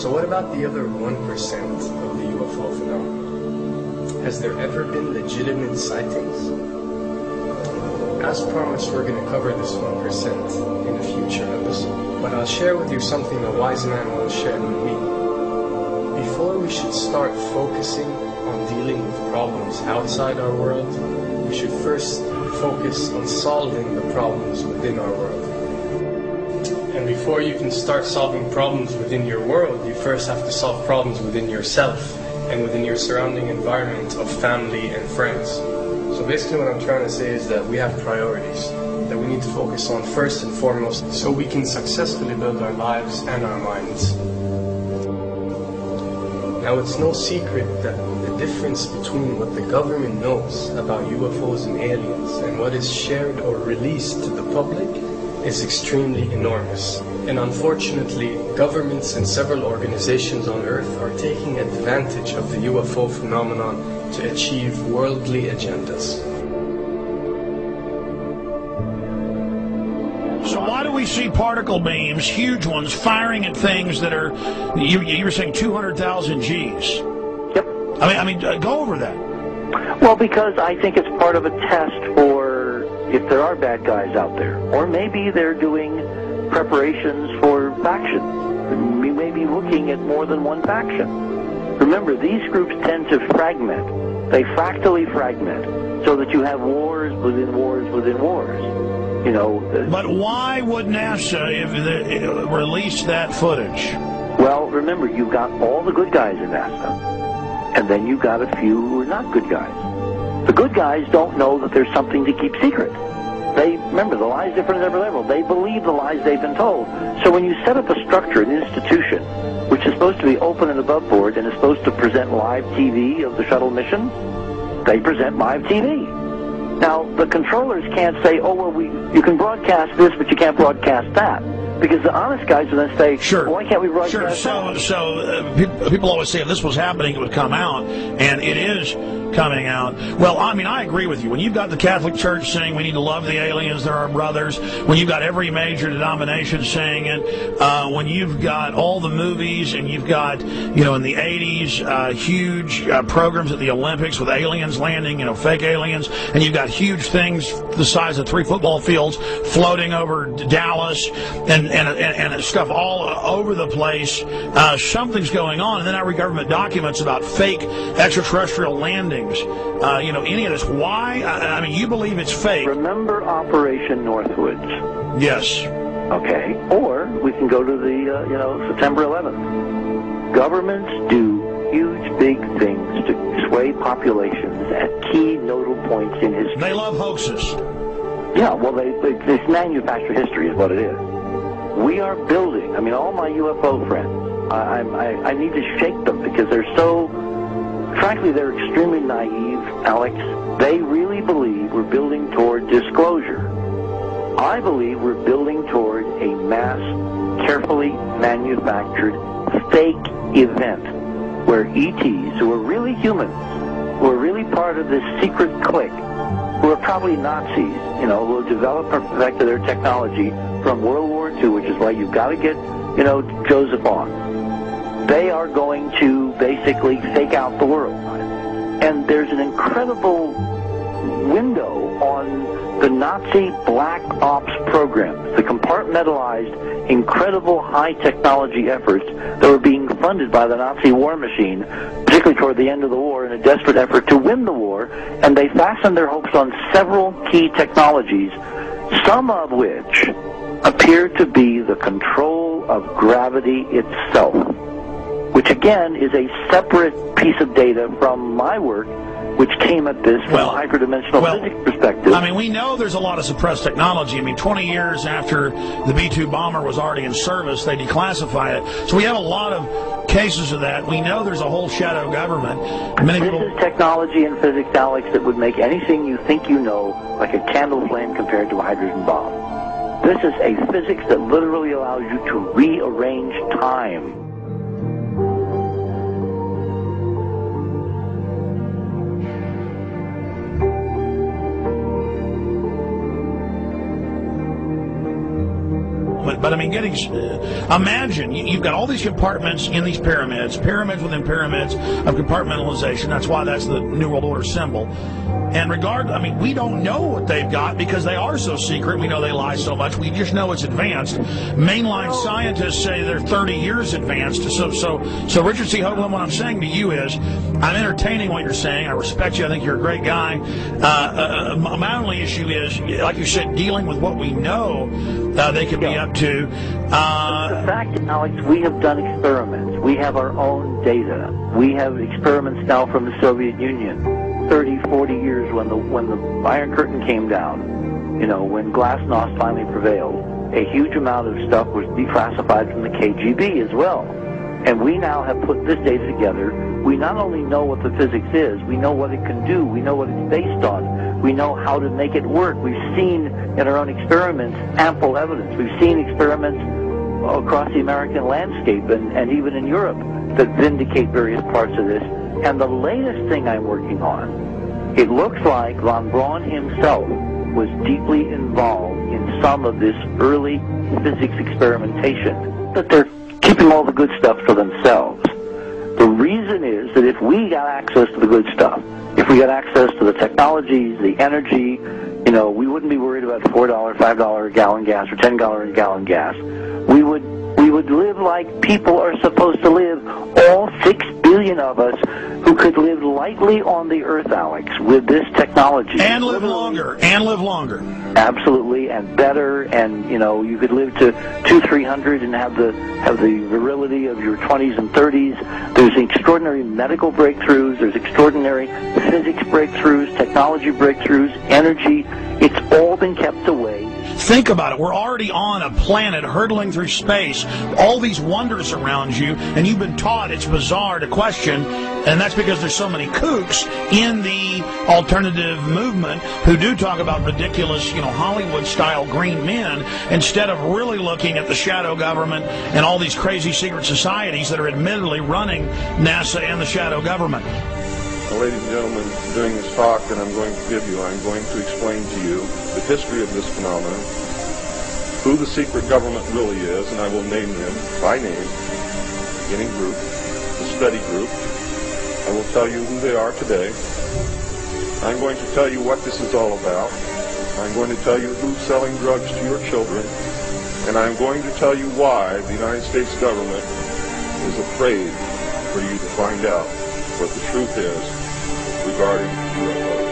So what about the other 1% of the UFO phenomenon? Has there ever been legitimate sightings? As promised, we're going to cover this 1% in a future episode, but I'll share with you something a wise man once shared with me. Before we should start focusing on dealing with problems outside our world, we should first focus on solving the problems within our world. And before you can start solving problems within your world, you first have to solve problems within yourself and within your surrounding environment of family and friends. So basically what I'm trying to say is that we have priorities that we need to focus on first and foremost so we can successfully build our lives and our minds. Now, it's no secret that the difference between what the government knows about UFOs and aliens and what is shared or released to the public is extremely enormous. And unfortunately, governments and several organizations on Earth are taking advantage of the UFO phenomenon to achieve worldly agendas. So why do we see particle beams, huge ones, firing at things that are, you were saying 200,000 Gs? Yep. I mean, go over that. Well, because I think it's part of a test for if there are bad guys out there. Or maybe they're doing preparations for faction. We may be looking at more than one faction. Remember, these groups tend to fragment. They fractally fragment so that you have wars within wars within wars. You know. But why would NASA release that footage? Well, remember, you've got all the good guys in NASA, and then you've got a few who are not good guys. The good guys don't know that there's something to keep secret. They, remember, the lie's different at every level. They believe the lies they've been told. So when you set up a structure, an institution, which is supposed to be open and above board and is supposed to present live TV of the shuttle mission, they present live TV. Now, the controllers can't say, oh, well, you can broadcast this, but you can't broadcast that. Because the honest guys will then say, sure. Well, why can't we broadcast that? So people always say if this was happening, it would come out, and it is coming out. Well, I mean, I agree with you. When you've got the Catholic Church saying we need to love the aliens, they're our brothers, when you've got every major denomination saying it, when you've got all the movies, and you've got, you know, in the 80s, huge programs at the Olympics with aliens landing, you know, fake aliens, and you've got huge things the size of 3 football fields floating over Dallas, and stuff all over the place. Something's going on, and then I read government documents about fake extraterrestrial landings. You know, any of this. Why? I mean, you believe it's fake. Remember Operation Northwoods? Yes. Okay. Or we can go to the, September 11th. Governments do huge, big things to sway populations at key nodal points in history. They love hoaxes. Yeah, well, it's manufactured history is what it is. We are building, I mean, all my UFO friends, I need to shake them because they're so, frankly, they're extremely naive, Alex. They really believe we're building toward disclosure. I believe we're building toward a mass, carefully manufactured, fake event where ETs, who are really humans, who are really part of this secret clique, who are probably Nazis, you know, who have developed and perfected their technology from World War II, which is why you've got to get, you know, Joseph on. They are going to basically fake out the world. And there's an incredible window on the Nazi black ops programs, the compartmentalized, incredible high technology efforts that were being funded by the Nazi war machine, particularly toward the end of the war, in a desperate effort to win the war, and they fastened their hopes on several key technologies, some of which appear to be the control of gravity itself, which again is a separate piece of data from my work, which came at this from a hyperdimensional physics perspective. I mean, we know there's a lot of suppressed technology. I mean, 20 years after the B-2 bomber was already in service, they declassified it. So we have a lot of cases of that. We know there's a whole shadow government. This is technology and physics, Alex, that would make anything you think you know like a candle flame compared to a hydrogen bomb. This is a physics that literally allows you to rearrange time. But I mean, imagine you've got all these compartments in these pyramids within pyramids of compartmentalization. That's why that's the New World Order symbol. And we don't know what they've got because they are so secret. We know they lie so much. We just know it's advanced. Mainline scientists say they're 30 years advanced. So Richard C. Hoagland, what I'm saying to you is, I'm entertaining what you're saying. I respect you. I think you're a great guy. My only issue is, like you said, dealing with what we know they could be up to. The fact, Alex, we have done experiments. We have our own data. We have experiments now from the Soviet Union. 30, 40 years when the Iron Curtain came down, when Glasnost finally prevailed, a huge amount of stuff was declassified from the KGB as well. And we now have put this data together. We not only know what the physics is, we know what it can do, we know what it's based on, we know how to make it work. We've seen in our own experiments ample evidence. We've seen experiments across the American landscape and even in Europe that vindicate various parts of this. And the latest thing I'm working on, it looks like von Braun himself was deeply involved in some of this early physics experimentation, that they're keeping all the good stuff for themselves. The reason is that if we got access to the good stuff, if we got access to the technologies, the energy, we wouldn't be worried about $4, $5 a gallon gas or $10 a gallon gas. We would live like people are supposed to live, all 6 billion of us who could live lightly on the earth, Alex, with this technology. And live longer. Absolutely, and better, and you could live to 200-300 and have the virility of your 20s and 30s. There's extraordinary medical breakthroughs, there's extraordinary physics breakthroughs, technology breakthroughs, energy. It's all been kept away. Think about it. We're already on a planet hurtling through space, all these wonders around you, and you've been taught it's bizarre to question, and that's because there's so many kooks in the alternative movement who do talk about ridiculous, Hollywood-style green men, instead of really looking at the shadow government and all these crazy secret societies that are admittedly running NASA and the shadow government. Well, ladies and gentlemen, during this talk that I'm going to give you, I'm going to explain to you the history of this phenomenon, who the secret government really is, and I will name them by name, beginning group, the study group. I will tell you who they are today. I'm going to tell you what this is all about. I'm going to tell you who's selling drugs to your children, and I'm going to tell you why the United States government is afraid for you to find out what the truth is regarding UFOs.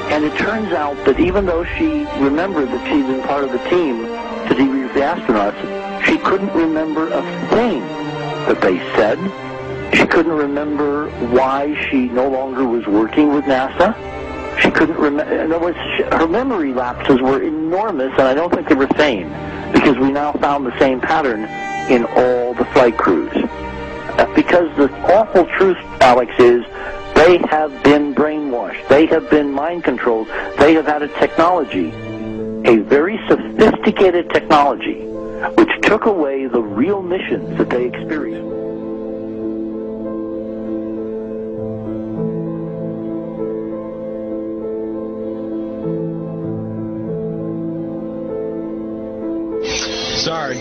And it turns out that even though she remembered that she'd been part of the team to debrief the astronauts, she couldn't remember a thing that they said. She couldn't remember why she no longer was working with NASA. She couldn't remember. In other words, her memory lapses were enormous, and I don't think they were feigned, because we now found the same pattern in all the flight crews. Because the awful truth, Alex, is they have been brainwashed. They have been mind controlled. They have had a technology, a very sophisticated technology, which took away the real missions that they experienced. Sorry.